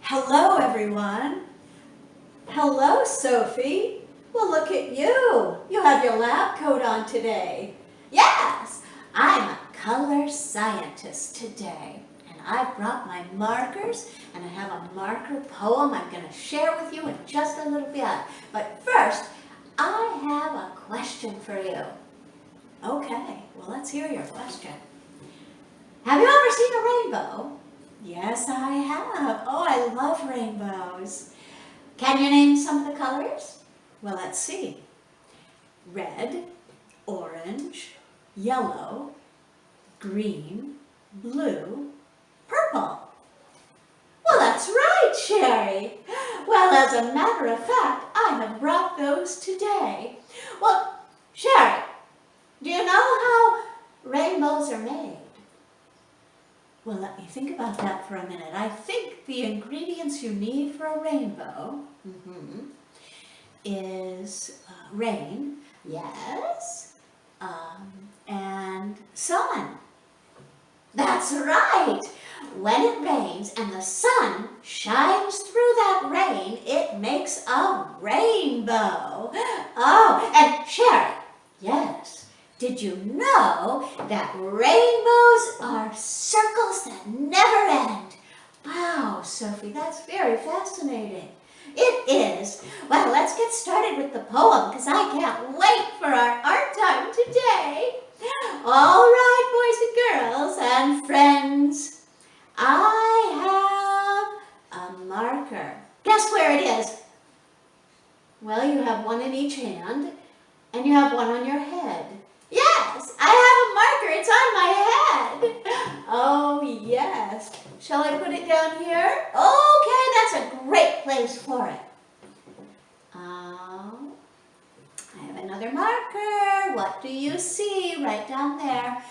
Hello, everyone. Hello, Sophie. Well, look at you. You have your lab coat on today. Yes, I'm a color scientist today. And I've brought my markers, and I have a marker poem I'm going to share with you in just a little bit. But first, I have a question for you. Okay, well, let's hear your question. Have you ever seen a rainbow? Yes, I have. Oh, I love rainbows. Can you name some of the colors? Well, let's see. Red, orange, yellow, green, blue, purple. Well, that's right, Sherry. Well, as a matter of fact, I have brought those today. Well, Sherry, do you know how rainbows are made? Well, let me think about that for a minute. I think the ingredients you need for a rainbow is rain, yes, and sun. That's right. When it rains and the sun shines through that rain, it makes a rainbow. Oh, and Sherry, yes. Did you know that rainbows are circles that never end? Wow, Sophie, that's very fascinating. It is. Well, let's get started with the poem because I can't wait for our art time today. All right, boys and girls and friends, I have a marker. Guess where it is? Well, you have one in each hand and you have one on your head. Yes, I have a marker. It's on my head. Oh, yes. Shall I put it down here? Okay, that's a great place for it. I have another marker. What do you see right down there?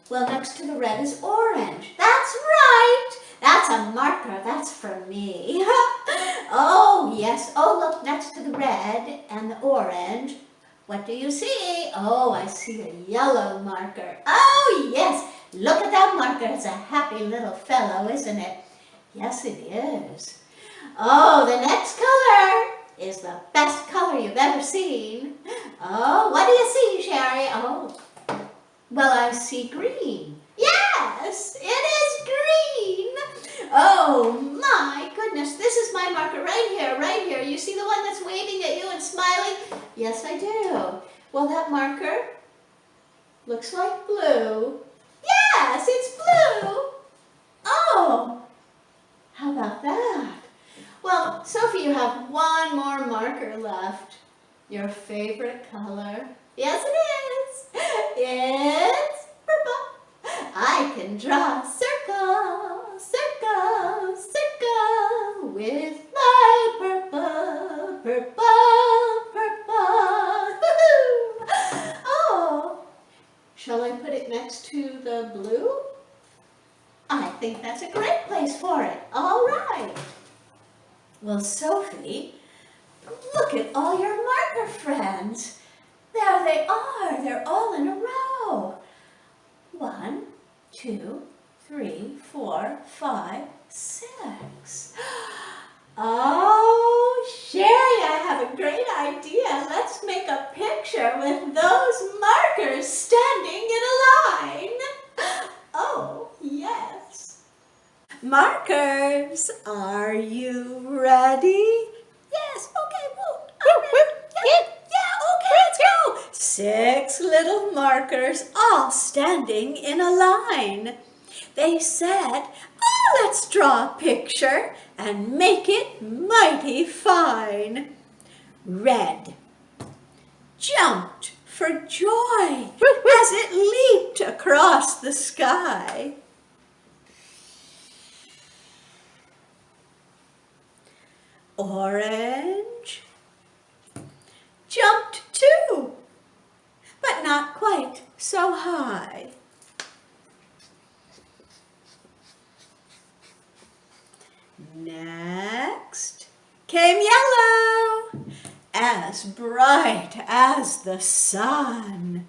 Well, next to the red is orange. That's right. That's a marker. That's for me. Oh, yes. Oh, look, next to the red and the orange. What do you see? Oh, I see a yellow marker. Oh, yes. Look at that marker. It's a happy little fellow, isn't it? Yes, it is. Oh, the next color is the best color you've ever seen. Oh, what do you see, Sherry? Oh, well, I see green. Yes, it is green. Oh, my goodness. This is my marker right here, right here. You see the one that's waving at you and smiling? Yes, I do. Well, that marker looks like blue. Yes, it's blue. Oh, how about that? Well, Sophie, you have one more marker left. Your favorite color. Yes, it is. It's purple. I can draw a circle, circle, circle with my purple, purple, purple. Oh, shall I put it next to the blue? I think that's a great place for it. All right. Well, Sophie, look at all your marker friends. There they are. They're all in a row. 1, 2, 3, 4, 5, 6. Oh, Sherry, I have a great idea. Let's make a picture with those markers standing in a line. Oh, yes. Markers, are you ready? Yes, okay, whoa. Yeah, okay, let's go. 6 little markers all standing in a line. They said, oh, let's draw a picture and make it mighty fine. Red jumped for joy as it leaped across the sky. Orange jumped too, but not quite so high. Next came yellow, as bright as the sun.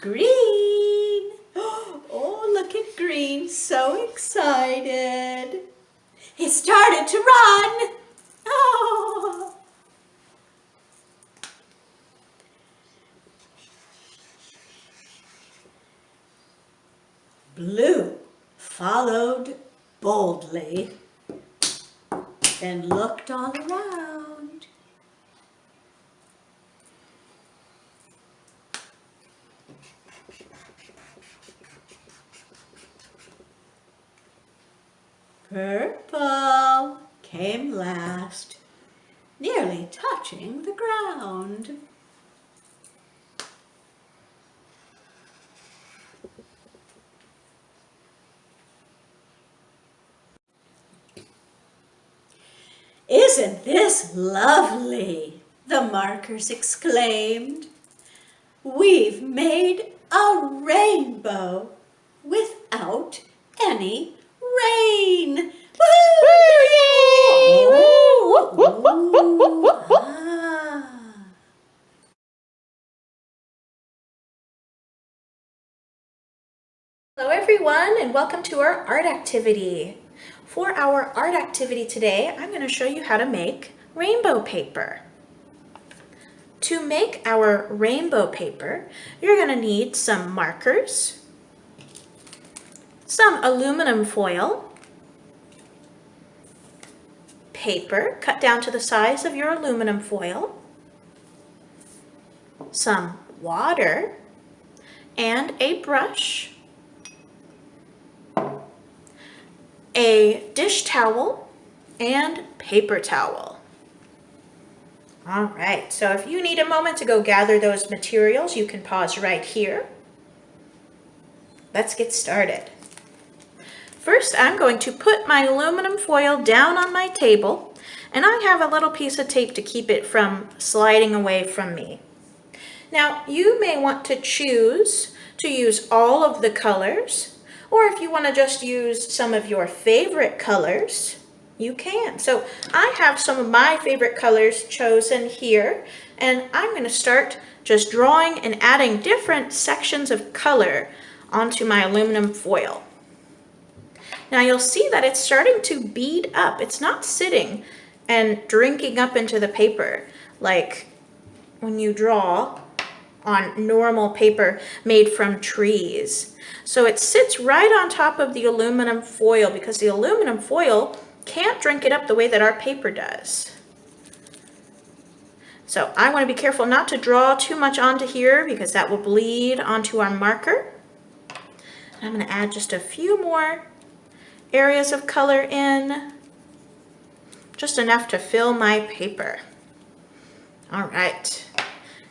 Green. Oh, look at green, so excited. He started to run. Oh. Blue followed boldly and looked all around. Purple came last, nearly touching the ground. "Isn't this lovely?" the markers exclaimed. "We've made a rainbow without any rain." Hello everyone, and welcome to our art activity. For our art activity today, I'm going to show you how to make rainbow paper. To make our rainbow paper, you're going to need some markers, some aluminum foil, paper cut down to the size of your aluminum foil, some water, and a brush, a dish towel, and paper towel. All right, so if you need a moment to go gather those materials, you can pause right here. Let's get started. First, I'm going to put my aluminum foil down on my table, and I have a little piece of tape to keep it from sliding away from me. Now, you may want to choose to use all of the colors, or if you want to just use some of your favorite colors, you can. So I have some of my favorite colors chosen here, and I'm going to start just drawing and adding different sections of color onto my aluminum foil. Now you'll see that it's starting to bead up. It's not sitting and drinking up into the paper like when you draw on normal paper made from trees. So it sits right on top of the aluminum foil because the aluminum foil can't drink it up the way that our paper does. So I want to be careful not to draw too much onto here because that will bleed onto our marker. I'm going to add just a few more areas of color in, just enough to fill my paper. All right,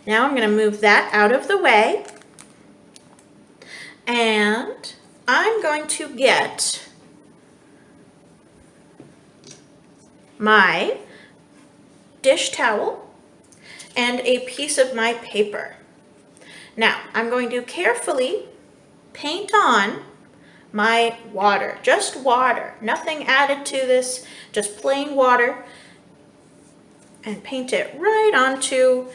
now I'm going to move that out of the way, and I'm going to get my dish towel and a piece of my paper. Now I'm going to carefully paint on my water, just water, nothing added to this, just plain water, and paint it right onto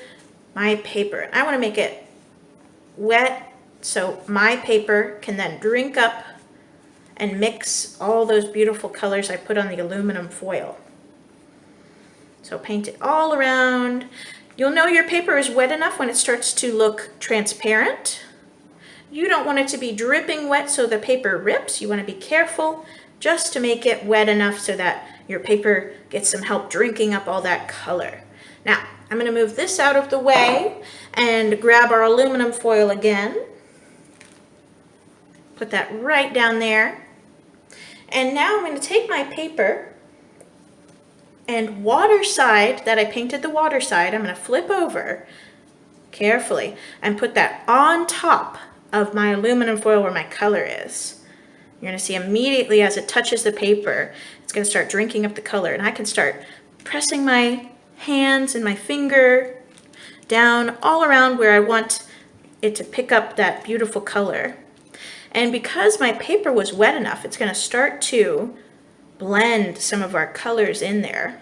my paper. I want to make it wet so my paper can then drink up and mix all those beautiful colors I put on the aluminum foil. So paint it all around. You'll know your paper is wet enough when it starts to look transparent. You don't want it to be dripping wet so the paper rips. You want to be careful just to make it wet enough so that your paper gets some help drinking up all that color. Now, I'm going to move this out of the way and grab our aluminum foil again. Put that right down there. And now I'm going to take my paper and water side that I painted the water side, I'm going to flip over carefully and put that on top of my aluminum foil where my color is. You're going to see immediately as it touches the paper, it's going to start drinking up the color, and I can start pressing my hands and my finger down all around where I want it to pick up that beautiful color. And because my paper was wet enough, it's going to start to blend some of our colors in there.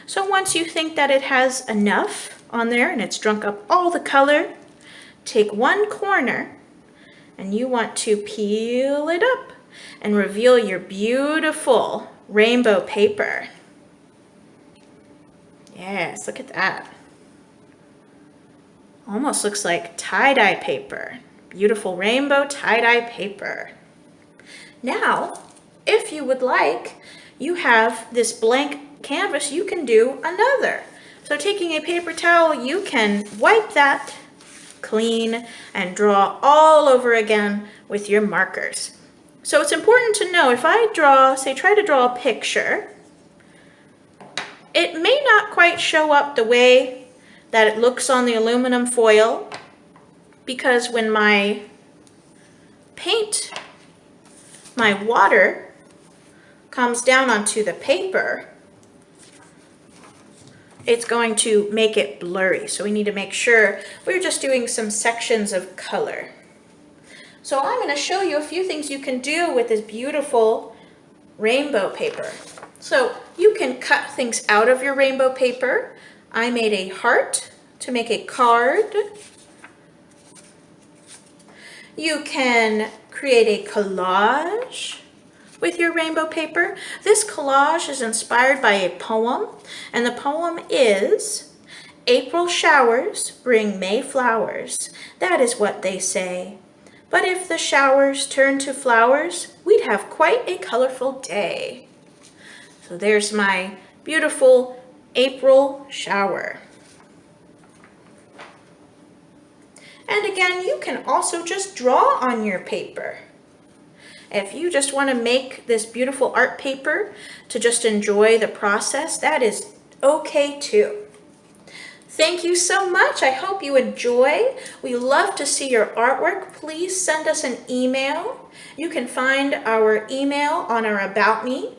So once you think that it has enough on there and it's drunk up all the color, take one corner and you want to peel it up and reveal your beautiful rainbow paper. Yes, look at that. Almost looks like tie-dye paper. Beautiful rainbow tie-dye paper. Now, if you would like, you have this blank canvas, you can do another. So taking a paper towel, you can wipe that clean and draw all over again with your markers. So it's important to know, if I draw, say try to draw a picture, it may not quite show up the way that it looks on the aluminum foil, because when my water comes down onto the paper, it's going to make it blurry. So we need to make sure we're just doing some sections of color. So I'm going to show you a few things you can do with this beautiful rainbow paper. So you can cut things out of your rainbow paper. I made a heart to make a card. You can create a collage with your rainbow paper. This collage is inspired by a poem, and the poem is, "April showers bring May flowers, that is what they say. But if the showers turn to flowers, we'd have quite a colorful day." So there's my beautiful April shower. And again, you can also just draw on your paper. If you just want to make this beautiful art paper to just enjoy the process, that is okay too. Thank you so much. I hope you enjoy. We love to see your artwork. Please send us an email. You can find our email on our About Me.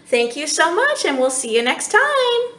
Thank you so much, and we'll see you next time.